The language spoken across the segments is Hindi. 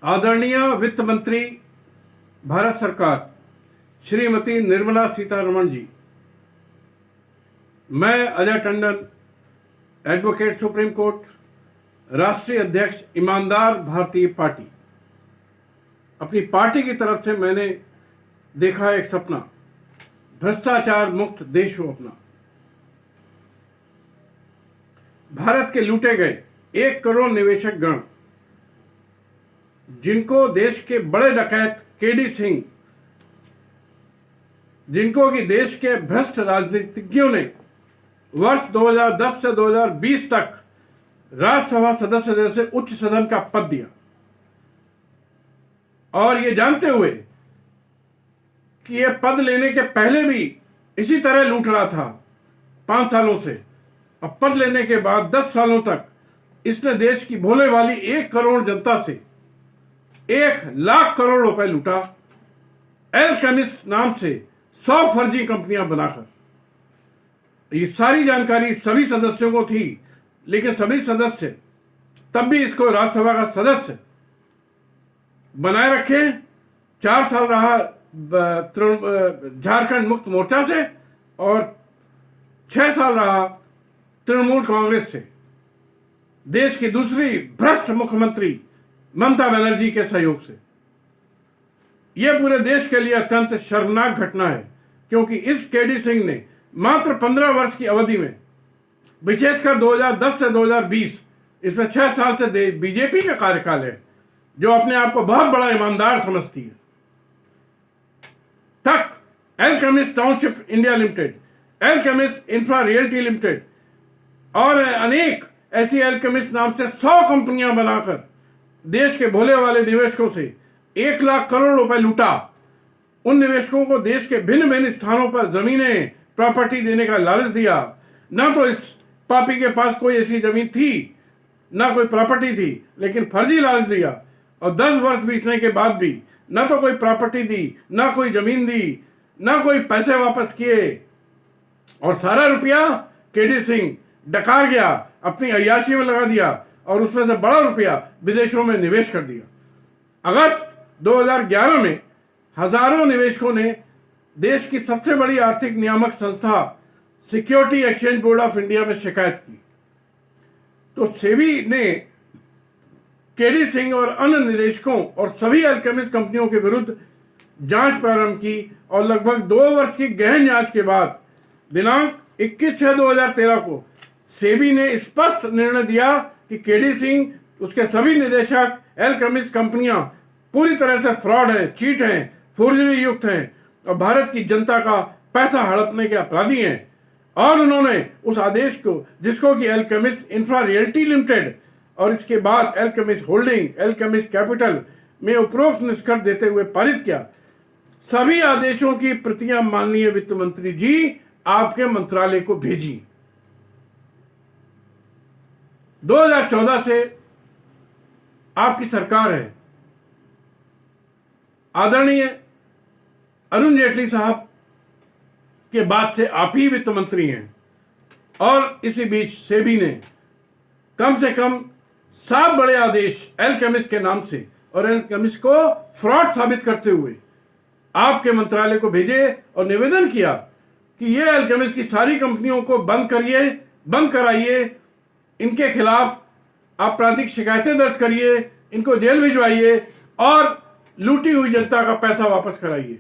आदरणीय वित्त मंत्री भारत सरकार श्रीमती निर्मला सीतारमण जी, मैं Ajay Tandon, advocate supreme court, राष्ट्रीय अध्यक्ष ईमानदार भारतीय पार्टी, अपनी पार्टी की तरफ से मैंने देखा एक सपना, भ्रष्टाचार मुक्त देश हो अपना। भारत के लूटे गए 1 करोड़ निवेशक गण, जिनको देश के बड़े डकैत केडी सिंह, जिनको कि देश के भ्रष्ट राजनीतिज्ञों ने वर्ष 2010 से 2020 तक राज्यसभा सदस्य जैसे उच्च सदन का पद दिया, और ये जानते हुए कि ये पद लेने के पहले भी इसी तरह लूट रहा था 5 सालों से, अब पद लेने के बाद 10 सालों तक इसने देश की भोले वाली 1 करोड़ जनता से 1 लाख करोड़ रुपए लूटा। एलकेमिस्ट नाम से 100 फर्जी कंपनियां बनाकर। ये सारी जानकारी सभी सदस्यों को थी, लेकिन सभी सदस्य तब भी इसको राज्यसभा का सदस्य बनाए रखे। 4 साल रहा झारखंड मुक्त मोर्चा से, और 6 साल रहा तृणमूल कांग्रेस से, देश की दूसरी भ्रष्ट मुख्यमंत्री ममता बनर्जी के सहयोग से। यह पूरे देश के लिए अत्यंत शर्मनाक घटना है, क्योंकि इस केडी सिंह ने मात्र 15 वर्ष की अवधि में, विशेषकर 2010 से 2020, इसमें 6 साल से बीजेपी का कार्यकाल है, जो अपने आप को बहुत बड़ा ईमानदार समझती है, तक alchemist township India limited, alchemist infra realty limited और अनेक ऐसी एलकेमिस्ट नाम से 100 कंपनियां बनाकर देश के भोले वाले निवेशकों से 1 लाख करोड़ रुपए लूटा। उन निवेशकों को देश के भिन्न भिन्न स्थानों पर जमीनें, प्रॉपर्टी देने का लालच दिया। ना तो इस पापी के पास कोई ऐसी जमीन थी, ना कोई प्रॉपर्टी थी, लेकिन फर्जी लालच दिया, और 10 वर्ष बीतने के बाद भी ना तो कोई प्रॉपर्टी दी, ना कोई जमीन दी, ना कोई पैसे वापस किए, और सारा रुपया केडी सिंह डकार गया, अपनी अय्याशी में लगा दिया, और उसमें से बड़ा रुपया विदेशों में निवेश कर दिया। अगस्त 2011 में हजारों निवेशकों ने देश की सबसे बड़ी आर्थिक नियामक संस्था security exchange board of India में शिकायत की, तो सेबी ने केडी सिंह और अन्य निदेशकों और सभी एलकेमिस्ट कंपनियों के विरुद्ध जांच प्रारंभ की, और लगभग 2 वर्ष की गहन जांच के बाद दिनांक 21/6/2013 को सेबी ने स्पष्ट निर्णय दिया कि केडी सिंह, उसके सभी निदेशक, एलकेमिस्ट कंपनियां पूरी तरह से फ्रॉड हैं, चीट हैं, फुर्जरी युक्त हैं, और भारत की जनता का पैसा हड़पने के अपराधी हैं। और उन्होंने उस आदेश को, जिसको कि एलकेमिस्ट इंफ्रा रियल्टी लिमिटेड और इसके बाद एलकेमिस्ट होल्डिंग, एलकेमिस्ट कैपिटल में उपरोक्त निष्कर्ष देते हुए पारित किया। सभी आदेशों की प्रतियां माननीय वित्त मंत्री जी आपके मंत्रालय को भेजी। 2014 से आपकी सरकार है। आदरणीय अरुण जेटली साहब के बाद से आप ही वित्त मंत्री हैं, और इसी बीच सेबी ने कम से कम 7 बड़े आदेश एलकेमिस्ट के नाम से और एलकेमिस्ट को फ्रॉड साबित करते हुए आपके मंत्रालय को भेजे, और निवेदन किया कि ये एलकेमिस्ट की सारी कंपनियों को बंद करिए, बंद कराइए, इनके खिलाफ आपराधिक शिकायतें दर्ज करिए, इनको जेल भिजवाइए, और लूटी हुई जनता का पैसा वापस कराइए।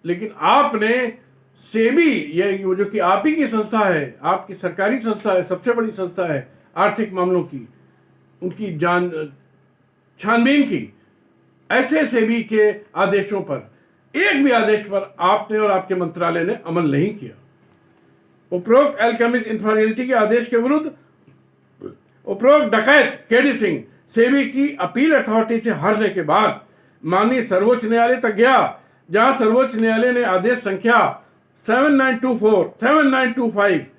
लेकिन आपने सेबी, ये जो कि आप ही की संस्था है, आपकी सरकारी संस्था है, सबसे बड़ी संस्था है आर्थिक मामलों की, उनकी छानबीन की। ऐसे सेबी के आदेशों पर, एक भी आदेश पर आपने और आपके मंत्रालय ने अमल नहीं किया। उपरोक्त एलकेमिस्ट इंफ्रा रियल्टी के आदेश के विरुद्ध उपरोक्त डकैत केडी सिंह सेबी की अपील अथॉरिटी से हारने के बाद माननीय सर्वोच्च न्यायालय तक गया, जहां सर्वोच्च न्यायालय ने आदेश संख्या 7925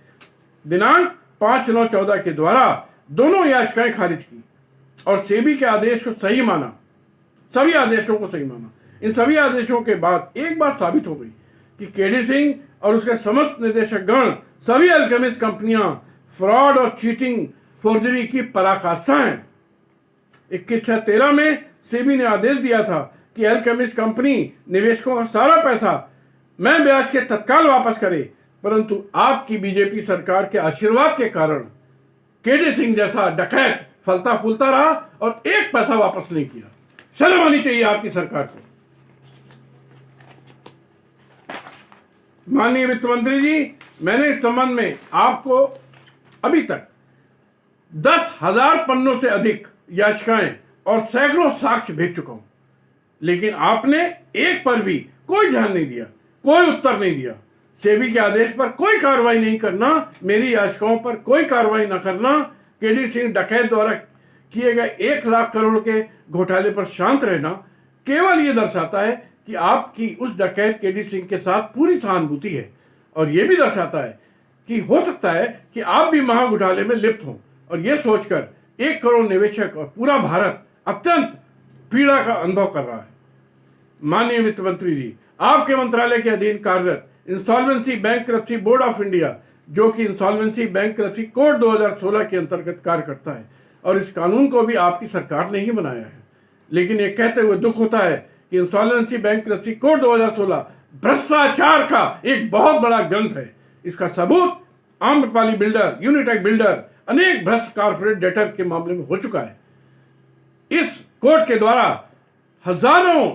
दिनांक 5/9/14 के द्वारा दोनों याचिकाएं खारिज की, और सेबी के आदेश को सही माना, सभी आदेशों को सही माना। इन सभी आदेशों के बाद एक बात साबित हो गई कि केडी सिंह और उसके समस्त निदेशक गण, सभी एलकेमिस्ट कंपनियां फ्रॉड और चीटिंग, फोर्जरी की पराकाष्ठा हैं। 21/6/13 में सेबी ने आदेश दिया था कि अल्केमिस्ट कंपनी निवेशकों का सारा पैसा मैं ब्याज के तत्काल वापस करे, परंतु आपकी बीजेपी सरकार के आशीर्वाद के कारण केडी सिंह जैसा डकैत फलता फूलता रहा और एक पैसा वापस नहीं किया। शर्म आनी चाहिए आपकी सरकार को। माननीय वित्त मंत्री जी, मैंने इस संबंध में आपको अभी तक 10,000 पन्नों से अधिक याचिकाएं और सैकड़ों साक्ष्य भेज चुका हूं, लेकिन आपने एक पर भी कोई ध्यान नहीं दिया, कोई उत्तर नहीं दिया। सेबी के आदेश पर कोई कार्रवाई नहीं करना, मेरी याचिकाओं पर कोई कार्रवाई न करना, केडी सिंह डकैत द्वारा किए गए 1 लाख करोड़ के घोटाले पर शांत रहना केवल ये दर्शाता है कि आपकी उस डकैत केडी सिंह के साथ पूरी सहानुभूति है, और यह भी दर्शाता है कि हो सकता है कि आप भी महा घोटाले में लिप्त हों, और यह सोचकर 1 करोड़ निवेशक और पूरा भारत अत्यंत पीड़ा का अनुभव कर रहा है। माननीय वित्त मंत्री जी, आपके मंत्रालय के अधीन कार्यरत insolvency bankruptcy board of India, जो कि इंसॉल्वेंसी बैंकरप्सी कोड 2016 के अंतर्गत कार्य करता है, और इस कानून को भी आपकी सरकार ने ही बनाया है, लेकिन ये कहते हुए दुख होता है कि इंसॉल्वेंसी बैंकरप्सी कोड 2016 भ्रष्टाचार का एक बहुत बड़ा ग्रंथ है। इसका सबूत आम्रपाली बिल्डर, यूनिटेक बिल्डर, अनेक भ्रष्ट कॉर्पोरेट डेटर के मामले में हो चुका है। इस कोर्ट के द्वारा हजारों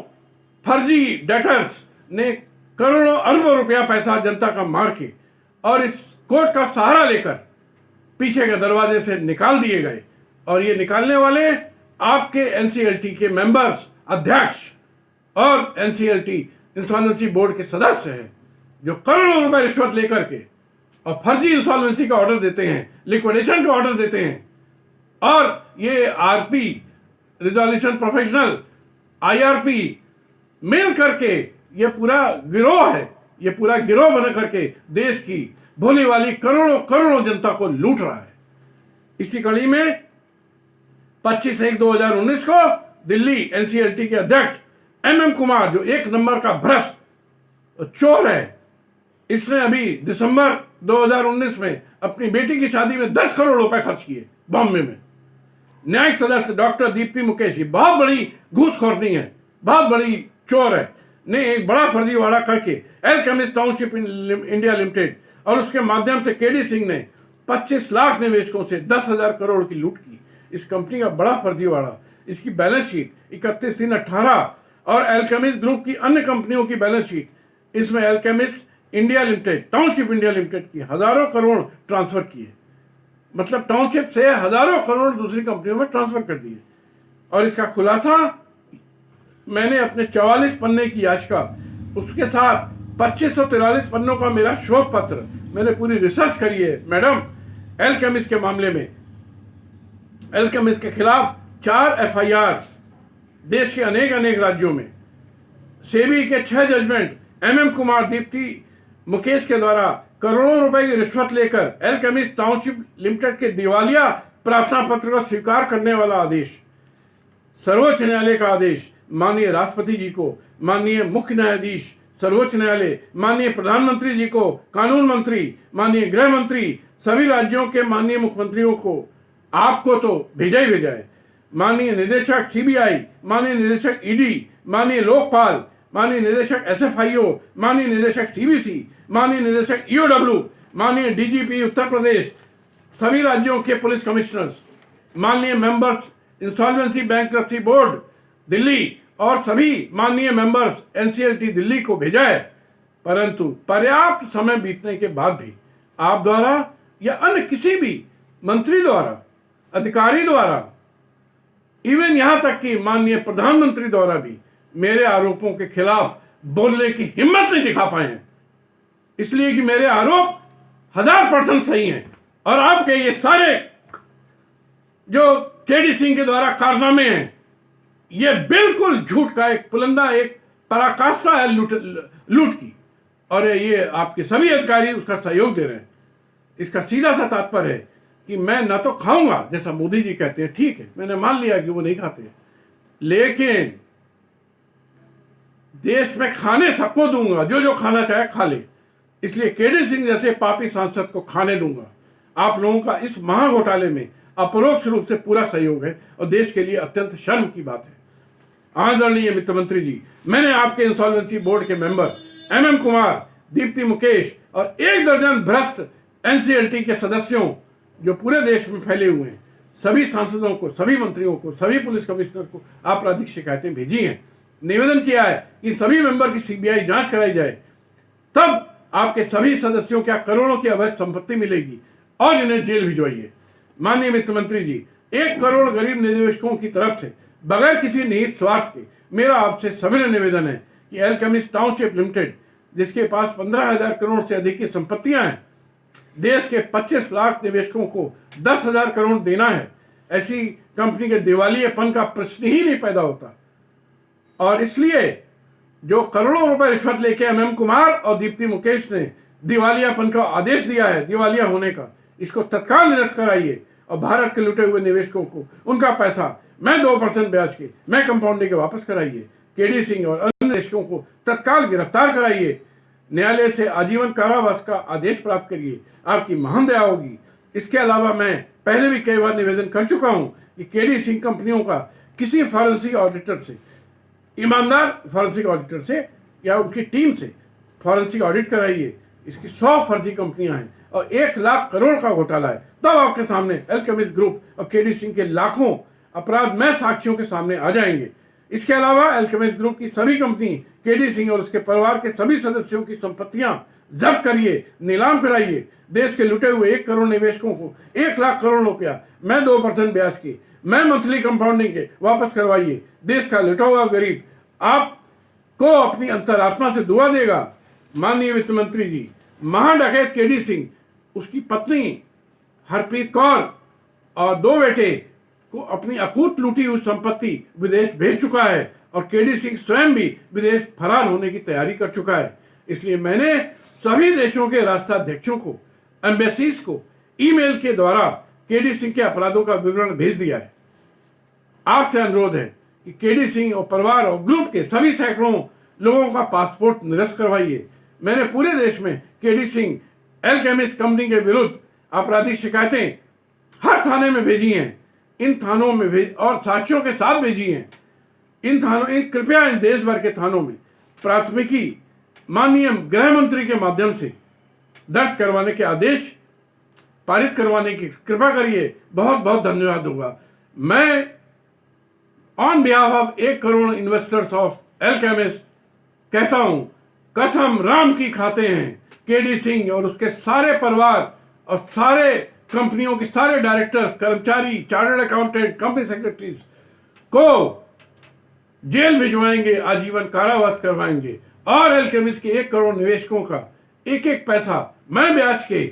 फर्जी डेटर्स ने करोड़ों अरबों रुपया पैसा जनता का मार के और इस कोर्ट का सहारा लेकर पीछे के दरवाजे से निकाल दिए गए, और ये निकालने वाले आपके एनसीएलटी के मेंबर्स, अध्यक्ष और एनसीएलटी इंसॉल्वेंसी बोर्ड के सदस्य हैं, जो करोड़ों रुपए रिश्वत लेकर के और फर्जी इंसॉल्वेंसी का ऑर्डर देते हैं, लिक्विडेशन का ऑर्डर देते हैं, और ये आरपी रिजोल्यूशन प्रोफेशनल, आईआरपी मिल करके ये पूरा गिरोह है, ये पूरा गिरोह बना करके देश की भोली वाली करोड़ों करोड़ों जनता को लूट रहा है। इसी कड़ी में 25/1/2019 को दिल्ली एनसीएलटी के अध्यक्ष MM कुमार, जो 1 नंबर का भ्रष्ट चोर है, इसने अभी दिसंबर 2019 में अपनी बेटी की शादी में 10 करोड़ रुपए खर्च किए बॉम्बे में। न्यायिक सदस्य डॉक्टर दीप्ति मुकेश, बहुत बड़ी घूसखोरनी है, बहुत बड़ी चोर है, ने एक बड़ा फर्जीवाड़ा करके अल्केमिस्ट टाउनशिप इंडिया लिमिटेड और उसके माध्यम से केडी सिंह ने 25 लाख निवेशकों से 10,000 करोड़ की लूट की। इस कंपनी का बड़ा फर्जीवाड़ा, इसकी बैलेंस शीट 31/3/18 और अल्केमिस्ट ग्रुप की अन्य कंपनियों की बैलेंस शीट, इसमें alchemist India limited, township India limited की हजारों करोड़ ट्रांसफर किए, मतलब टाउनशिप से हजारों करोड़ दूसरी कंपनियों में ट्रांसफर कर दिए। और इसका खुलासा मैंने अपने 44 पन्ने की याचिका, उसके साथ 2543 पन्नों का मेरा शोध पत्र, मैंने पूरी रिसर्च करी है मैडम अल्केमिस्ट के मामले में। अल्केमिस्ट के खिलाफ 4 FIR देश के अनेक राज्यों में, सेबी के 6 जजमेंट, MM कुमार, दीप्ति मुकेश के द्वारा करोड़ों रुपए की रिश्वत लेकर अल्केमिस्ट टाउनशिप लिमिटेड के दिवालिया प्रार्थना पत्र को स्वीकार करने वाला आदेश, सर्वोच्च न्यायालय का आदेश, माननीय राष्ट्रपति जी को, माननीय मुख्य न्यायाधीश सर्वोच्च न्यायालय, माननीय प्रधानमंत्री जी को, कानून मंत्री, माननीय गृह मंत्री, सभी राज्यों के माननीय मुख्यमंत्रियों को, आपको तो भेजा ही भेजा है, माननीय निदेशक CBI, माननीय निदेशक ED, माननीय लोकपाल, माननीय निदेशक SFIO, माननीय निदेशक CBC, माननीय निदेशक EOW, माननीय DGP उत्तर प्रदेश, सभी राज्यों के पुलिस कमिश्नर्स, माननीय members insolvency bankruptcy board Delhi और सभी माननीय मेंबर्स NCLT दिल्ली को भेजा है, परंतु पर्याप्त समय बीतने के बाद भी आप द्वारा या अन्य किसी भी मंत्री द्वारा, अधिकारी द्वारा, इवन यहां तक कि माननीय प्रधानमंत्री द्वारा भी मेरे आरोपों के खिलाफ बोलने की हिम्मत नहीं दिखा पाए हैं, इसलिए कि मेरे आरोप 1000% सही हैं और आपके ये सारे जो केडी सिंह के द्वारा कारनामे हैं, ये बिल्कुल झूठ का एक पुलंदा, एक पराकाष्ठा है लूट की, और ये आपके सभी अधिकारी उसका सहयोग दे रहे हैं। इसका सीधा सा तात्पर्य है कि मैं ना तो खाऊंगा, जैसा मोदी जी कहते हैं, ठीक है, मैंने मान लिया कि वो नहीं खाते, लेकिन देश में खाने सबको दूंगा, जो जो खाना चाहे खा ले, इसलिए केडी सिंह जैसे पापी सांसद को खाने दूंगा। आप लोगों का इस महा घोटाले में अपरोक्ष रूप से पूरा सहयोग है और देश के लिए अत्यंत शर्म की बात है। आदरणीय वित्त मंत्री जी, मैंने आपके इंसॉल्वेंसी बोर्ड के मेंबर MM कुमार, दीप्ति मुकेश और 1 दर्जन भ्रष्ट NCLT के सदस्यों जो पूरे देश में फैले हुए हैं, सभी सांसदों को, सभी मंत्रियों को, सभी पुलिस कमिश्नर को आपराधिक शिकायतें भेजी हैं। निवेदन किया है कि सभी मेंबर की CBI जांच कराई जाए, तब आपके सभी सदस्यों क्या करोड़ों की अवैध संपत्ति मिलेगी और इन्हें जेल भिजवाइए। माननीय वित्त मंत्री जी, 1 करोड़ गरीब निवेशकों की तरफ से बगैर किसी निहित स्वार्थ के मेरा आपसे सविनय निवेदन है कि एल्केमिस्ट टाउनशिप लिमिटेड, जिसके पास 15,000 करोड़ से अधिक की संपत्तियां हैं, देश के 25 लाख निवेशकों को 10,000 करोड़ देना है, ऐसी कंपनी के दिवालियेपन का प्रश्न ही नहीं पैदा होता। और इसलिए जो करोड़ों रुपए रिश्वत लेके MM कुमार और दीप्ति मुकेश ने दिवालियापन का आदेश दिया है, दिवालिया होने का, इसको तत्काल निरस्त कराइए और भारत के लुटे हुए निवेशकों को उनका पैसा मैं 2% ब्याज के, मैं कंपाउंडिंग के वापस कराइए। KD सिंह और अन्य निवेशकों को तत्काल गिरफ्तार कराइए। न्यायालय से आजीवन कारावास का आदेश प्राप्त करिए, आपकी महान दया होगी। इसके अलावा मैं पहले भी कई बार निवेदन कर चुका हूं कि KD सिंह कंपनियों का किसी फॉरेंसिक ऑडिटर से, ईमानदार फॉरेंसिक ऑडिटर से या उनकी टीम से फॉरेंसिक ऑडिट कराइए। इसकी 100 फर्जी कंपनियां हैं और 1 लाख करोड़ का घोटाला है। तब आपके सामने एल्केमिस्ट ग्रुप और KD सिंह के लाखों अपराध में साक्षियों के सामने आ जाएंगे। इसके अलावा एल्केमिस्ट ग्रुप की सभी कंपनी, KD सिंह और उसके परिवार के सभी सदस्यों की संपत्तियां जब्त करिए, नीलाम कराइए। देश के लुटे हुए 1 करोड़ निवेशकों को 1 लाख करोड़ रुपया मैं 2% ब्याज की, मैं मंथली कंपाउंडिंग के वापस करवाइए। देश का लुटा हुआ गरीब आपको अपनी अंतरात्मा से दुआ देगा। माननीय वित्त मंत्री जी, महाडकैत KD सिंह, उसकी पत्नी हरप्रीत कौर और 2 बेटे को अपनी अकूत लूटी हुई संपत्ति विदेश भेज चुका है और KD सिंह स्वयं भी विदेश फरार होने की तैयारी कर चुका है। इसलिए मैंने सभी देशों के राष्ट्राध्यक्षों को, एम्बेसीज को ईमेल के द्वारा KD सिंह के अपराधों का विवरण भेज दिया है। आपसे अनुरोध है कि KD सिंह और परिवार और ग्रुप के सभी सैकड़ों लोगों का पासपोर्ट निरस्त करवाइए। मैंने पूरे देश में KD सिंह एल्केमिस्ट कंपनी के विरुद्ध आपराधिक शिकायतें हर थाने में भेजी हैं, इन थानों में और साक्ष्यों के साथ भेजी हैं। कृपया इन देश भर के थानों में प्राथमिकी माननीय गृह मंत्री के माध्यम से दर्ज करवाने के आदेश पारित करवाने की कृपा करिए। बहुत बहुत धन्यवाद होगा। मैं on behalf of 1 crore investors of alchemist कहता हूं, कसम राम की खाते हैं KD सिंह और उसके सारे परिवार और सारे कंपनियों के सारे डायरेक्टर्स, कर्मचारी, चार्टर्ड अकाउंटेंट, कंपनी सेक्रेटरीज को जेल भिजवाएंगे, आजीवन कारावास करवाएंगे और एल्केमिस्ट के 1 करोड़ निवेशकों का 1-1 पैसा मैं ब्याज के,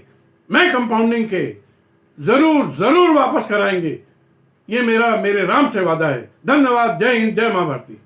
मैं कंपाउंडिंग के जरूर वापस कराएंगे। ये मेरे राम से वादा है। धन्यवाद। जय हिंद, जय मां भारती।